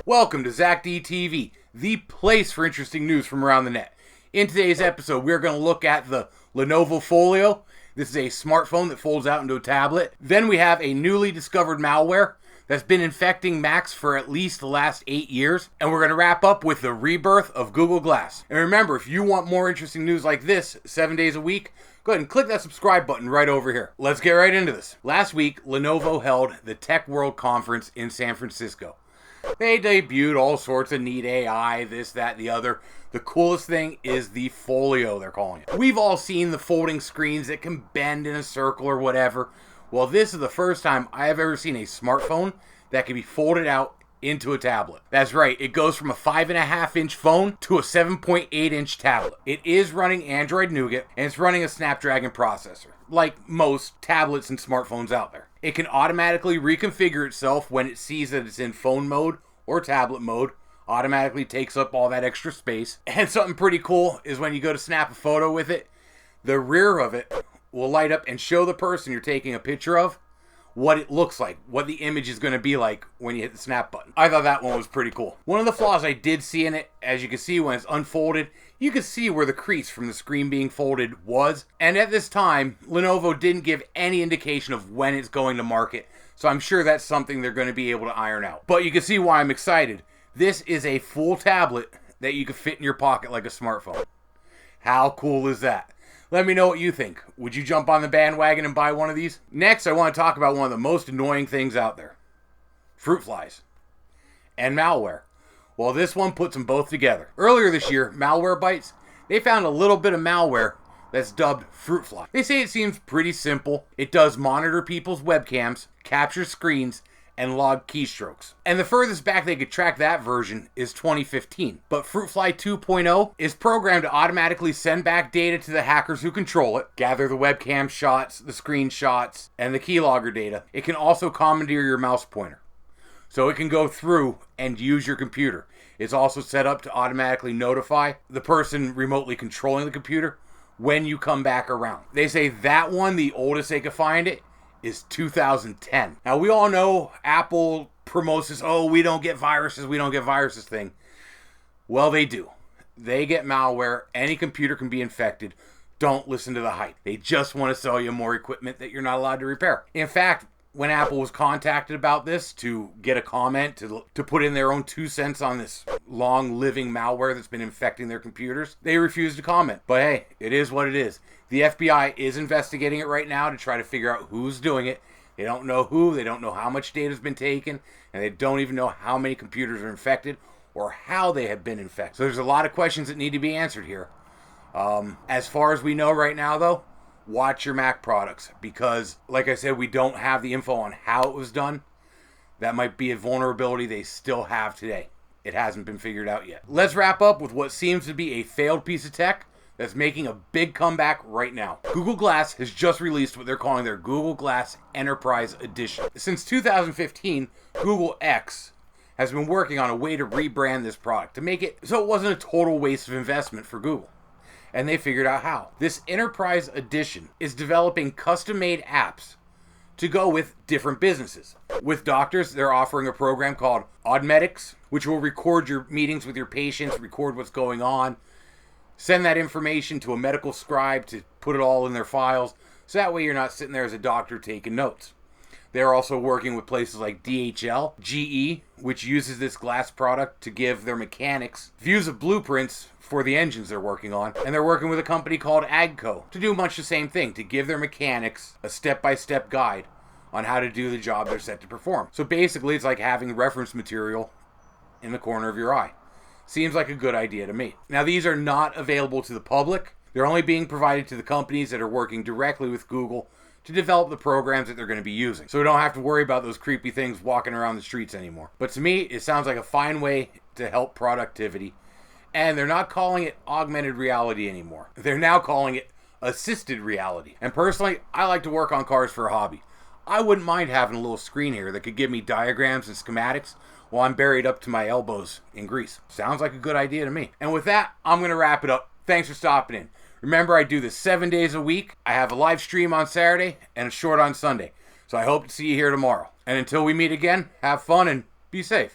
Welcome to Zach D TV, the place for interesting news from around the net. In today's episode, we're going to look at the Lenovo Folio. This is a smartphone that folds out into a tablet. Then we have a newly discovered malware that's been infecting Macs for at least the last 8 years. And we're going to wrap up with the rebirth of Google Glass. And remember, if you want more interesting news like this 7 days a week, go ahead and click that subscribe button right over here. Let's get right into this. Last week, Lenovo held the Tech World Conference in San Francisco. They debuted all sorts of neat AI, this, that, the other. The coolest thing is the Folio, they're calling it. We've all seen the folding screens that can bend in a circle or whatever. Well, this is the first time I have ever seen a smartphone that can be folded out into a tablet. That's right, it goes from a 5.5-inch phone to a 7.8-inch tablet. It is running Android Nougat, and it's running a Snapdragon processor, like most tablets and smartphones out there. It can automatically reconfigure itself when it sees that it's in phone mode or tablet mode, automatically takes up all that extra space. And something pretty cool is when you go to snap a photo with it, the rear of it will light up and show the person you're taking a picture of what it looks like, what the image is going to be like when you hit the snap button. I thought that one was pretty cool. One of the flaws I did see in it, as you can see when it's unfolded, you can see where the crease from the screen being folded was. And at this time, Lenovo didn't give any indication of when it's going to market, so I'm sure that's something they're going to be able to iron out. But you can see why I'm excited. This is a full tablet that you can fit in your pocket like a smartphone. How cool is that? Let me know what you think. Would you jump on the bandwagon and buy one of these? Next, I want to talk about one of the most annoying things out there. Fruit flies. And malware. Well, this one puts them both together. Earlier this year, Malwarebytes, they found a little bit of malware that's dubbed Fruitfly. They say it seems pretty simple. It does monitor people's webcams, capture screens, and log keystrokes. And the furthest back they could track that version is 2015. But Fruitfly 2.0 is programmed to automatically send back data to the hackers who control it, gather the webcam shots, the screenshots, and the keylogger data. It can also commandeer your mouse pointer, so it can go through and use your computer. It's also set up to automatically notify the person remotely controlling the computer when you come back around. They say that one, the oldest they could find it, is 2010. Now, we all know Apple promotes this, oh, we don't get viruses thing. Well, they do. They get malware. Any computer can be infected. Don't listen to the hype. They just want to sell you more equipment that you're not allowed to repair. In fact, when Apple was contacted about this to get a comment, to put in their own 2 cents on this long-living malware that's been infecting their computers, they refused to comment. But hey, it is what it is. The FBI is investigating it right now to try to figure out who's doing it. They don't know who, they don't know how much data has been taken, and they don't even know how many computers are infected or how they have been infected. So there's a lot of questions that need to be answered here. As far as we know right now, though, watch your Mac products, because like I said, we don't have the info on how it was done. That might be a vulnerability they still have today. It hasn't been figured out yet. Let's wrap up with what seems to be a failed piece of tech that's making a big comeback right now. Google Glass has just released what they're calling their Google Glass Enterprise Edition. Since 2015, Google X has been working on a way to rebrand this product to make it so it wasn't a total waste of investment for Google. And they figured out how. This Enterprise Edition is developing custom-made apps to go with different businesses. With doctors, they're offering a program called Audmedics, which will record your meetings with your patients, record what's going on, send that information to a medical scribe to put it all in their files, so that way you're not sitting there as a doctor taking notes. They're also working with places like DHL, GE, which uses this glass product to give their mechanics views of blueprints for the engines they're working on. And they're working with a company called Agco to do much the same thing, to give their mechanics a step-by-step guide on how to do the job they're set to perform. So basically, it's like having reference material in the corner of your eye. Seems like a good idea to me. Now, these are not available to the public. They're only being provided to the companies that are working directly with Google to develop the programs that they're going to be using. So we don't have to worry about those creepy things walking around the streets anymore. But to me, it sounds like a fine way to help productivity. And they're not calling it augmented reality anymore. They're now calling it assisted reality. And personally, I like to work on cars for a hobby. I wouldn't mind having a little screen here that could give me diagrams and schematics while I'm buried up to my elbows in grease. Sounds like a good idea to me. And with that, I'm going to wrap it up. Thanks for stopping in. Remember, I do this 7 days a week. I have a live stream on Saturday and a short on Sunday. So I hope to see you here tomorrow. And until we meet again, have fun and be safe.